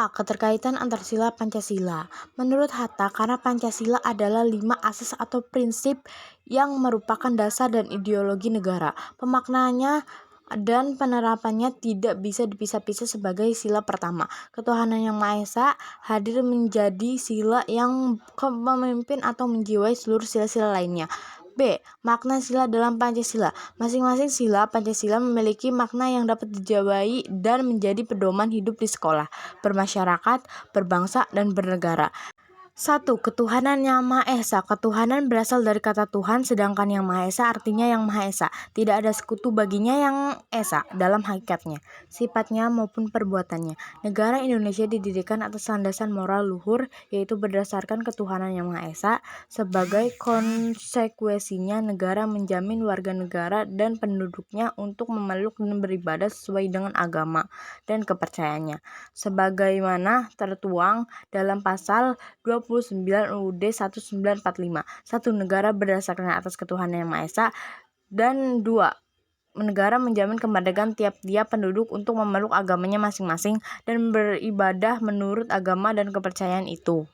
A. Keterkaitan antara sila Pancasila. Menurut Hatta, karena Pancasila adalah 5 asas atau prinsip yang merupakan dasar dan ideologi negara, pemaknaannya dan penerapannya tidak bisa dipisah-pisah sebagai sila pertama. Ketuhanan Yang Maha Esa hadir menjadi sila yang memimpin atau menjiwai seluruh sila-sila lainnya. B. Makna sila dalam Pancasila. Masing-masing sila Pancasila memiliki makna yang dapat dijawai dan menjadi pedoman hidup di sekolah, bermasyarakat, berbangsa, dan bernegara. 1. Ketuhanan Yang Maha Esa. Ketuhanan berasal dari kata Tuhan, sedangkan Yang Maha Esa artinya Yang Maha Esa. Tidak ada sekutu baginya Yang Esa dalam hakikatnya, sifatnya maupun perbuatannya. Negara Indonesia didirikan atas landasan moral luhur, yaitu berdasarkan ketuhanan Yang Maha Esa. Sebagai konsekuensinya, negara menjamin warga negara dan penduduknya untuk memeluk dan beribadah sesuai dengan agama dan kepercayaannya, sebagaimana tertuang dalam pasal 29 UUD 1945. 1. Negara berdasarkan atas ketuhanan Yang Maha Esa. Dan 2. Negara menjamin kemerdekaan tiap-tiap penduduk untuk memeluk agamanya masing-masing dan beribadah menurut agama dan kepercayaan itu.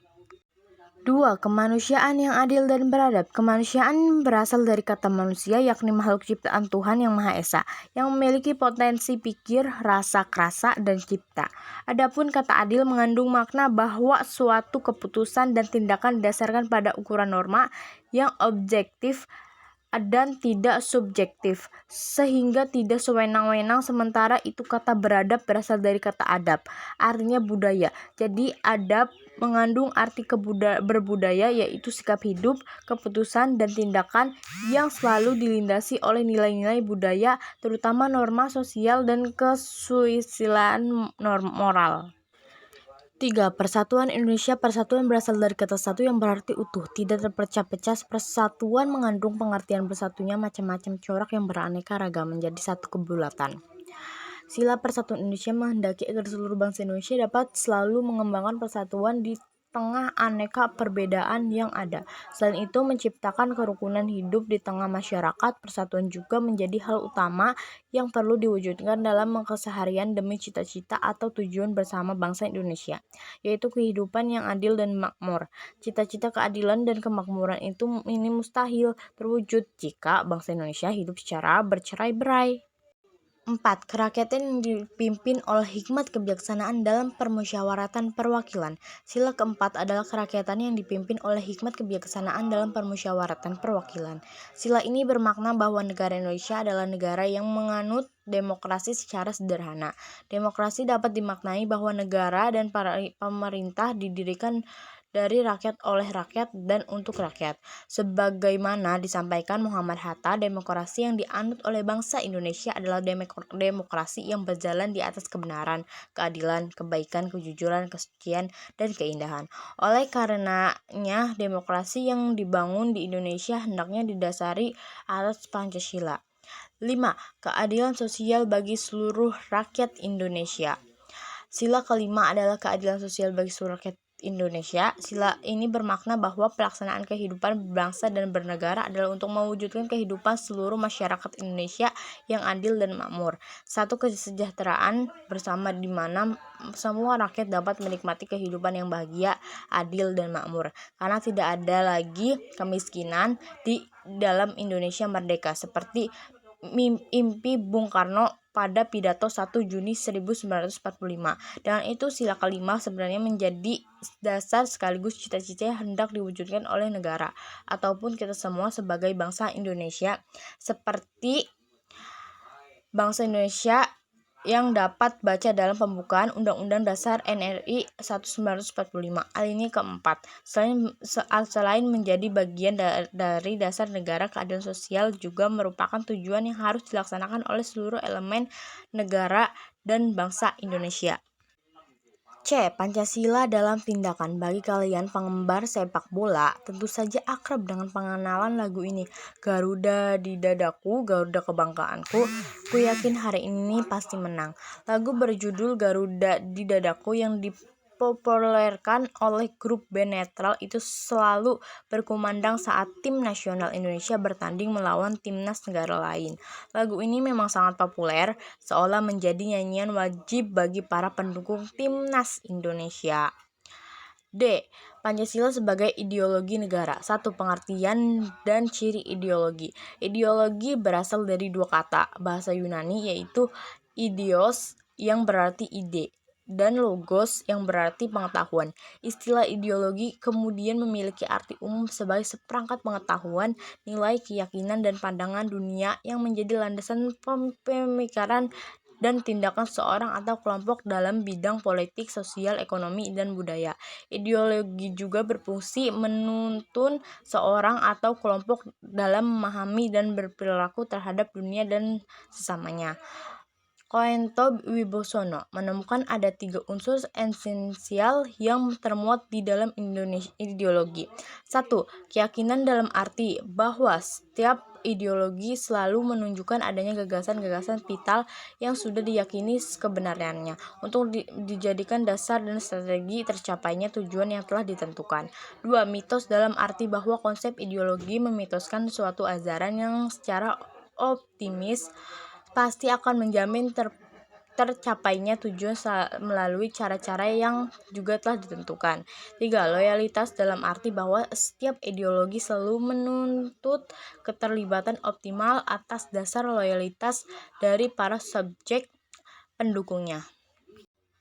2. Kemanusiaan yang adil dan beradab. Kemanusiaan berasal dari kata manusia, yakni makhluk ciptaan Tuhan Yang Maha Esa, yang memiliki potensi pikir, rasa, krasa, dan cipta. Adapun kata adil mengandung makna bahwa suatu keputusan dan tindakan didasarkan pada ukuran norma yang objektif dan tidak subjektif, sehingga tidak sewenang-wenang. Sementara itu kata beradab berasal dari kata adab, artinya budaya. Jadi adab mengandung arti berbudaya, yaitu sikap hidup, keputusan, dan tindakan yang selalu dilindasi oleh nilai-nilai budaya, terutama norma sosial dan kesusilaan moral. 3. Persatuan Indonesia. Persatuan berasal dari kata satu yang berarti utuh, tidak terpecah-pecah. Persatuan mengandung pengertian bersatunya macam-macam corak yang beraneka ragam menjadi satu kebulatan. Sila Persatuan Indonesia menghendaki agar seluruh bangsa Indonesia dapat selalu mengembangkan persatuan di tengah aneka perbedaan yang ada. Selain itu, menciptakan kerukunan hidup di tengah masyarakat. Persatuan juga menjadi hal utama yang perlu diwujudkan dalam keseharian demi cita-cita atau tujuan bersama bangsa Indonesia, yaitu kehidupan yang adil dan makmur. Cita-cita keadilan dan kemakmuran ini mustahil terwujud jika bangsa Indonesia hidup secara bercerai-berai. 4. Kerakyatan yang dipimpin oleh hikmat kebijaksanaan dalam permusyawaratan perwakilan. Sila keempat adalah kerakyatan yang dipimpin oleh hikmat kebijaksanaan dalam permusyawaratan perwakilan. Sila ini bermakna bahwa negara Indonesia adalah negara yang menganut demokrasi secara sederhana. Demokrasi dapat dimaknai bahwa negara dan pemerintah didirikan dari rakyat, oleh rakyat, dan untuk rakyat. Sebagaimana disampaikan Muhammad Hatta, demokrasi yang dianut oleh bangsa Indonesia adalah demokrasi yang berjalan di atas kebenaran, keadilan, kebaikan, kejujuran, kesucian, dan keindahan. Oleh karenanya, demokrasi yang dibangun di Indonesia hendaknya didasari atas Pancasila. 5. Keadilan sosial bagi seluruh rakyat Indonesia. Sila kelima adalah keadilan sosial bagi seluruh rakyat Indonesia. Sila ini bermakna bahwa pelaksanaan kehidupan berbangsa dan bernegara adalah untuk mewujudkan kehidupan seluruh masyarakat Indonesia yang adil dan makmur. Satu kesejahteraan bersama di mana semua rakyat dapat menikmati kehidupan yang bahagia, adil, dan makmur. Karena tidak ada lagi kemiskinan di dalam Indonesia merdeka, seperti impi Bung Karno pada pidato 1 Juni 1945. Dengan itu, sila kelima sebenarnya menjadi dasar sekaligus cita-cita yang hendak diwujudkan oleh negara ataupun kita semua sebagai bangsa Indonesia, seperti bangsa Indonesia yang dapat baca dalam pembukaan Undang-Undang Dasar NRI 1945 alinea keempat. Selain menjadi bagian dari dasar negara, keadilan sosial juga merupakan tujuan yang harus dilaksanakan oleh seluruh elemen negara dan bangsa Indonesia. C. Pancasila dalam tindakan. Bagi kalian penggemar sepak bola, tentu saja akrab dengan pengenalan lagu ini. Garuda di dadaku, Garuda kebanggaanku, ku yakin hari ini pasti menang. Lagu berjudul Garuda di Dadaku yang dipopulerkan oleh grup band netral itu selalu berkumandang saat tim nasional Indonesia bertanding melawan timnas negara lain. Lagu ini memang sangat populer, seolah menjadi nyanyian wajib bagi para pendukung timnas Indonesia. D. Pancasila sebagai ideologi negara. 1. Pengertian dan ciri ideologi. Ideologi berasal dari dua kata bahasa Yunani, yaitu ideos yang berarti ide dan logos yang berarti pengetahuan. Istilah ideologi kemudian memiliki arti umum sebagai seperangkat pengetahuan, nilai, keyakinan, dan pandangan dunia yang menjadi landasan pemikiran dan tindakan seorang atau kelompok dalam bidang politik, sosial, ekonomi, dan budaya. Ideologi juga berfungsi menuntun seorang atau kelompok dalam memahami dan berperilaku terhadap dunia dan sesamanya. Koento Wibosono menemukan ada 3 unsur esensial yang termuat di dalam ideologi. 1. Keyakinan dalam arti bahwa setiap ideologi selalu menunjukkan adanya gagasan-gagasan vital yang sudah diyakini kebenarannya untuk dijadikan dasar dan strategi tercapainya tujuan yang telah ditentukan. 2. Mitos dalam arti bahwa konsep ideologi memitoskan suatu ajaran yang secara optimis pasti akan menjamin tercapainya tujuan melalui cara-cara yang juga telah ditentukan. 3. Loyalitas dalam arti bahwa setiap ideologi selalu menuntut keterlibatan optimal atas dasar loyalitas dari para subjek pendukungnya.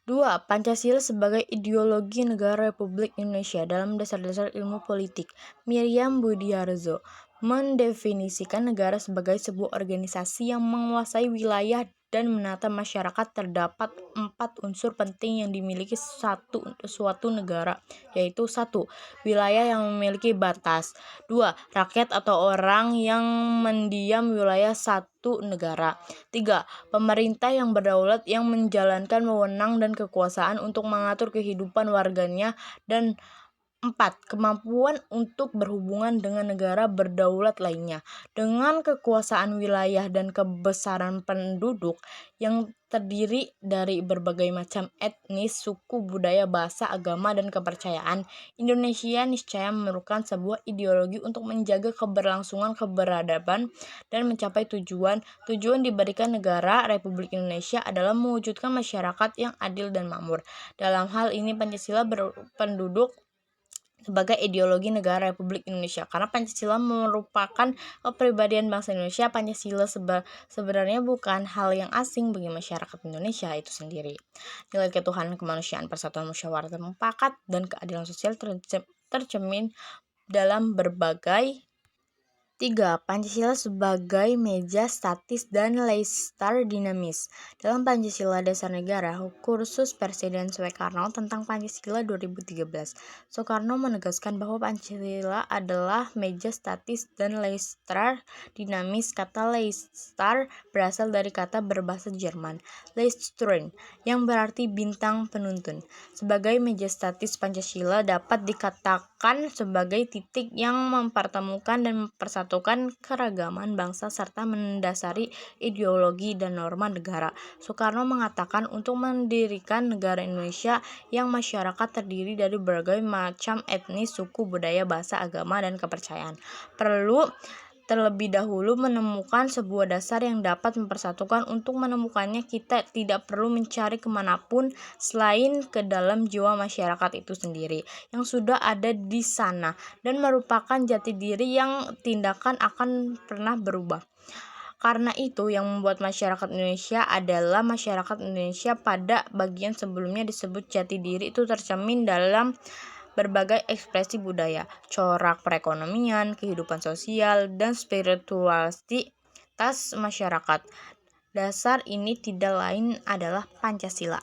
2. Pancasila sebagai ideologi negara Republik Indonesia. Dalam Dasar-Dasar Ilmu Politik, Miriam Budiarzo mendefinisikan negara sebagai sebuah organisasi yang menguasai wilayah dan menata masyarakat. Terdapat 4 unsur penting yang dimiliki suatu negara, yaitu 1. Wilayah yang memiliki batas. 2. Rakyat atau orang yang mendiam wilayah satu negara. 3. Pemerintah yang berdaulat yang menjalankan wewenang dan kekuasaan untuk mengatur kehidupan warganya. Dan 4. Kemampuan untuk berhubungan dengan negara berdaulat lainnya. Dengan kekuasaan wilayah dan kebesaran penduduk yang terdiri dari berbagai macam etnis, suku, budaya, bahasa, agama, dan kepercayaan, Indonesia niscaya memerlukan sebuah ideologi untuk menjaga keberlangsungan keberadaban dan mencapai tujuan. Tujuan diberikan negara Republik Indonesia adalah mewujudkan masyarakat yang adil dan makmur. Dalam hal ini Pancasila berpenduduk sebagai ideologi negara Republik Indonesia, karena Pancasila merupakan kepribadian bangsa Indonesia. Pancasila sebenarnya bukan hal yang asing bagi masyarakat Indonesia itu sendiri. Nilai ketuhanan, kemanusiaan, persatuan, musyawarah mufakat, dan keadilan sosial tercermin dalam berbagai. 3. Pancasila sebagai meja statis dan Leicester dinamis. Dalam Pancasila Dasar Negara, Kursus Presiden Soekarno tentang Pancasila 2013, Soekarno menegaskan bahwa Pancasila adalah meja statis dan Leicester dinamis. Kata Leicester berasal dari kata berbahasa Jerman, Leuchtturm, yang berarti bintang penuntun. Sebagai meja statis, Pancasila dapat dikatakan sebagai titik yang mempertemukan dan mempersatukan keragaman bangsa serta mendasari ideologi dan norma negara. Soekarno mengatakan untuk mendirikan negara Indonesia yang masyarakat terdiri dari berbagai macam etnis, suku, budaya, bahasa, agama, dan kepercayaan, perlu terlebih dahulu menemukan sebuah dasar yang dapat mempersatukan. Untuk menemukannya, kita tidak perlu mencari kemanapun selain ke dalam jiwa masyarakat itu sendiri yang sudah ada di sana dan merupakan jati diri yang tindakan akan pernah berubah. Karena itu yang membuat masyarakat Indonesia adalah masyarakat Indonesia. Pada bagian sebelumnya disebut jati diri itu tercermin dalam berbagai ekspresi budaya, corak perekonomian, kehidupan sosial, dan spiritualitas masyarakat. Dasar ini tidak lain adalah Pancasila.